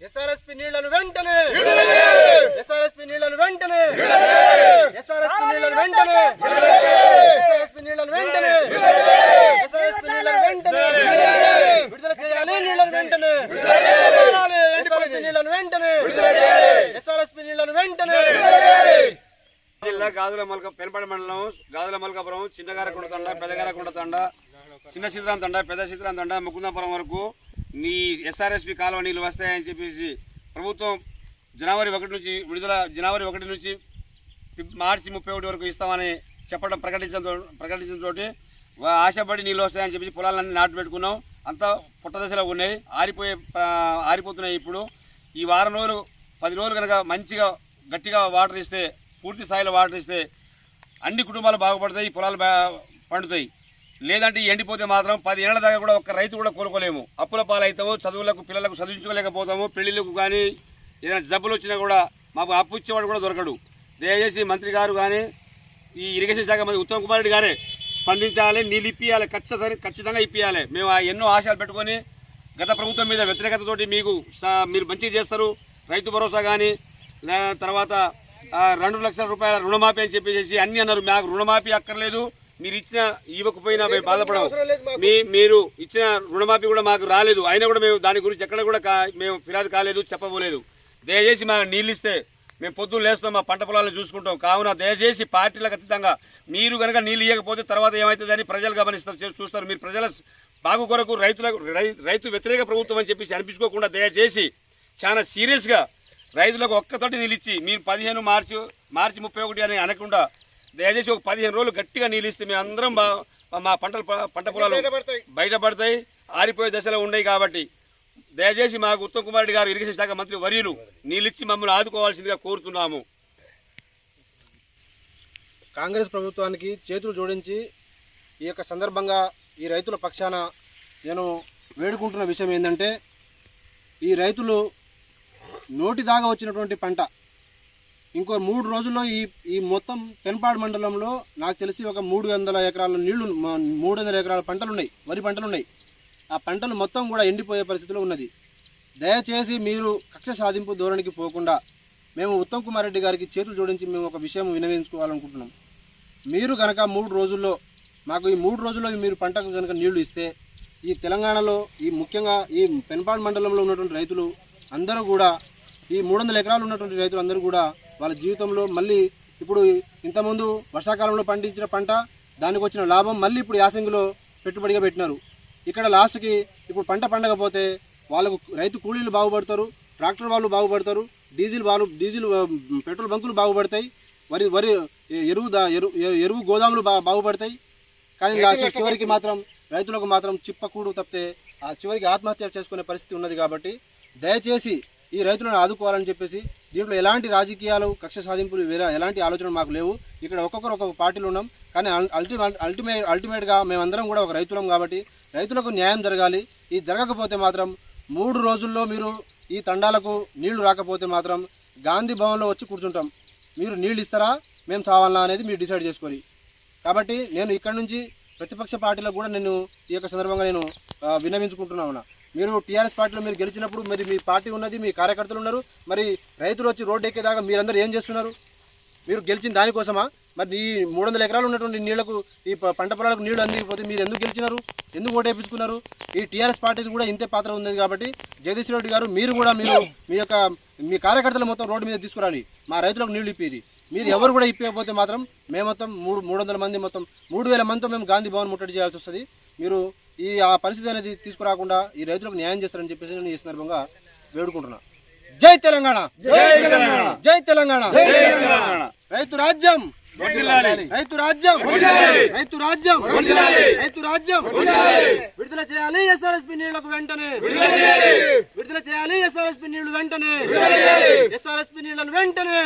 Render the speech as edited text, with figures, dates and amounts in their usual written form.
SRSP నీళ్లను వెంటనే SRSP నీళ్లను వెంటనే ఎస్ఆర్ఎస్పీ నీళ్లను వెంటనే ఎస్ఆర్ఎస్పీ నీళ్లను వెంటనే ఎస్ఆర్ఎస్పీ నీళ్లను వెంటనే విడుదల చేయాలి. నీళ్లను వెంటనే ఎస్ఆర్ఎస్పీ నీళ్లను వెంటనే ఎస్ఆర్ఎస్పీ నీళ్లను వెంటనే. జిల్లా పెనపడి మండలం గాజుల మల్కాపురం చిన్నగారకుంట తండ పెద్దగారకుంట తండ చిన్న చిత్రాం తండ పెద్ద చిత్రాం తండ ముకుందాపురం వరకు నీ ఎస్ఆర్ఎస్పి కాలువ నీళ్ళు వస్తాయని చెప్పేసి ప్రభుత్వం జనవరి 1 నుంచి మార్చి 31 వరకు ఇస్తామని చెప్పడం ప్రకటించడంతో ఆశపడి నీళ్ళు వస్తాయని చెప్పేసి పొలాలన్నీ నాటు పెట్టుకున్నాం. అంతా పుట్ట దశలో ఉన్నాయి, ఆరిపోతున్నాయి. ఇప్పుడు ఈ వారం రోజులు 10 రోజులు కనుక మంచిగా గట్టిగా వాటర్ ఇస్తే, పూర్తి స్థాయిలో వాటర్ ఇస్తే అన్ని కుటుంబాలు బాగుపడతాయి, పొలాలు పండుతాయి. లేదంటే ఎండిపోతే మాత్రం 10 ఏళ్ల దాకా కూడా ఒక్క రైతు కూడా కోలుకోలేము. అప్పుల పాలవుతాము, పిల్లలకు చదివించుకోలేకపోతాము. పెళ్లిళ్ళకు కానీ ఏదైనా జబ్బులు వచ్చినా కూడా మాకు అప్పు ఇచ్చేవాడు కూడా దొరకడు. దయచేసి మంత్రి గారు కానీ ఈ ఇరిగేషన్ శాఖ మంత్రి ఉత్తమ్ కుమార్ రెడ్డి గారే స్పందించాలి, నీళ్ళు ఇప్పియాలి, ఖచ్చితంగా ఇప్పియాలి. మేము ఎన్నో ఆశలు పెట్టుకొని గత ప్రభుత్వం మీద వ్యతిరేకతతోటి మీరు మంచిగా చేస్తారు, రైతు భరోసా కానీ తర్వాత 2 లక్షల రూపాయల రుణమాఫీ అని చెప్పేసి అన్ని అన్నారు. మాకు రుణమాఫీ అక్కర్లేదు, మీరు ఇవ్వకపోయినా మేము బాధపడము. మీరు ఇచ్చిన రుణమాఫీ కూడా మాకు రాలేదు, అయినా కూడా మేము దాని గురించి ఎక్కడ కూడా మేము ఫిర్యాదు కాలేదు, చెప్పబోలేదు. దయచేసి మాకు నీళ్ళు ఇస్తే మేము పొద్దున్న లేస్తాం, మా పంట పొలాలను చూసుకుంటాం. కావున దయచేసి పార్టీలకు అతీతంగా మీరు కనుక నీళ్ళు ఇవ్వకపోతే తర్వాత ఏమవుతుందని ప్రజలు గమనిస్తారు, చూస్తారు. మీరు ప్రజల బాగు కొరకు రైతు వ్యతిరేక ప్రభుత్వం అని చెప్పేసి అనిపించుకోకుండా దయచేసి చాలా సీరియస్గా రైతులకు ఒక్కతోటి నీళ్ళు ఇచ్చి మీరు 15 మార్చి 31 అని అనకుండా దయచేసి ఒక 15 రోజులు గట్టిగా నీళ్ళు ఇస్తే మేము అందరం మా పంట పొలాలు బయటపడతాయి, ఆరిపోయే దశలో ఉన్నాయి. కాబట్టి దయచేసి మాకు ఉత్తమ్ కుమార్ రెడ్డి గారు ఇరిగేషన్ శాఖ మంత్రి వర్యులు నీళ్ళిచ్చి మమ్మల్ని ఆదుకోవాల్సిందిగా కోరుతున్నాము. కాంగ్రెస్ ప్రభుత్వానికి చేతులు జోడించి ఈ యొక్క సందర్భంగా ఈ రైతుల పక్షాన నేను వేడుకుంటున్న విషయం ఏంటంటే, ఈ రైతులు నోటి దాకా వచ్చినటువంటి పంట ఇంకో 3 రోజుల్లో ఈ మొత్తం పెనపాడు మండలంలో నాకు తెలిసి ఒక 300 ఎకరాల నీళ్లు 300 ఎకరాల పంటలు ఉన్నాయి, వరి పంటలు ఉన్నాయి. ఆ పంటలు మొత్తం కూడా ఎండిపోయే పరిస్థితిలో ఉన్నది. దయచేసి మీరు కక్ష సాధింపు ధోరణికి పోకుండా మేము ఉత్తమ్ కుమార్ రెడ్డి గారికి చేతులు జోడించి మేము ఒక విషయం వినవించుకోవాలనుకుంటున్నాం. మీరు కనుక 3 రోజుల్లో మాకు ఈ 3 రోజుల్లో మీరు పంటకు కనుక నీళ్లు ఇస్తే ఈ తెలంగాణలో ముఖ్యంగా ఈ పెనపాడు మండలంలో ఉన్నటువంటి రైతులు అందరూ కూడా ఈ 300 ఎకరాలు ఉన్నటువంటి రైతులు అందరూ కూడా వాళ్ళ జీవితంలో మళ్ళీ ఇప్పుడు ఇంతకుముందు వర్షాకాలంలో పండించిన పంట దానికి వచ్చిన లాభం మళ్ళీ ఇప్పుడు యాసంగిలో పెట్టుబడిగా పెట్టినారు. ఇక్కడ లాస్ట్కి ఇప్పుడు పంట పండకపోతే వాళ్ళకు రైతు కూలీలు బాగుపడతారు, ట్రాక్టర్ వాళ్ళు బాగుపడతారు, డీజిల్ పెట్రోల్ బంకులు బాగుపడతాయి, వరి ఎరువు గోదాములు బాగుపడతాయి. కానీ లాస్ట్ చివరికి మాత్రం రైతులకు మాత్రం చిప్పకూడు తప్పితే ఆ చివరికి ఆత్మహత్య చేసుకునే పరిస్థితి ఉన్నది. కాబట్టి దయచేసి ఈ రైతులను ఆదుకోవాలని చెప్పేసి దీంట్లో ఎలాంటి రాజకీయాలు కక్ష సాధింపులు వేరే ఎలాంటి ఆలోచనలు మాకు లేవు. ఇక్కడ ఒక్కొక్కరు ఒక్కొక్క పార్టీలు ఉన్నాం, కానీ అల్టిమేట్గా మేమందరం కూడా ఒక రైతులం. కాబట్టి రైతులకు న్యాయం జరగాలి. ఇది జరగకపోతే మాత్రం 3 రోజుల్లో మీరు ఈ తండాలకు నీళ్లు రాకపోతే మాత్రం గాంధీ భవన్లో వచ్చి కూర్చుంటాం. మీరు నీళ్ళు ఇస్తారా మేము చావాలన్నా అనేది మీరు డిసైడ్ చేసుకొని. కాబట్టి నేను ఇక్కడ నుంచి ప్రతిపక్ష పార్టీలకు కూడా నేను ఈ యొక్క సందర్భంగా నేను విన్నవించుకుంటున్నాను. మీరు టీఆర్ఎస్ పార్టీలో మీరు గెలిచినప్పుడు మరి మీ పార్టీ ఉన్నది, మీ కార్యకర్తలు ఉన్నారు, మరి రైతులు వచ్చి రోడ్డు ఎక్కేదాకా మీరందరూ ఏం చేస్తున్నారు? మీరు గెలిచిన దానికోసమా? మరి ఈ 300 ఎకరాలు ఉన్నటువంటి నీళ్లకు ఈ పంట పొలాలకు నీళ్లు అందిపోతే మీరు ఎందుకు గెలిచినారు? ఎందుకు ఓటు వేయించుకున్నారు? ఈ టీఆర్ఎస్ పార్టీ కూడా ఇంతే పాత్ర ఉంది. కాబట్టి జగదీష్ రెడ్డి గారు మీరు కూడా మీ కార్యకర్తలు మొత్తం రోడ్డు మీద తీసుకురాలి, మా రైతులకు నీళ్లు ఇప్పేది. మీరు ఎవరు కూడా ఇప్పకపోతే మాత్రం మేము మొత్తం 300 మంది మొత్తం 3000 మందితో మేము గాంధీ భవన్ ముట్టడి చేయాల్సి వస్తుంది. మీరు ఆ పరిస్థితి అనేది తీసుకురాకుండా ఈ రైతులకు న్యాయం చేస్తారని చెప్పేసి నేను ఈ సందర్భంగా వేడుకుంటున్నా. జై తెలంగాణ, జై తెలంగాణ, రైతు రాజ్యం, రైతు రాజ్యం, రైతు రాజ్యం, రైతు రాజ్యం. విడుదల చేయాలి ఎస్ఆర్ఎస్పీ నీళ్లకు వెంటనే, విడుదల చేయాలి ఎస్ఆర్ఎస్పీ నీళ్లు వెంటనే, ఎస్ఆర్ఎస్పీ నీళ్లను వెంటనే.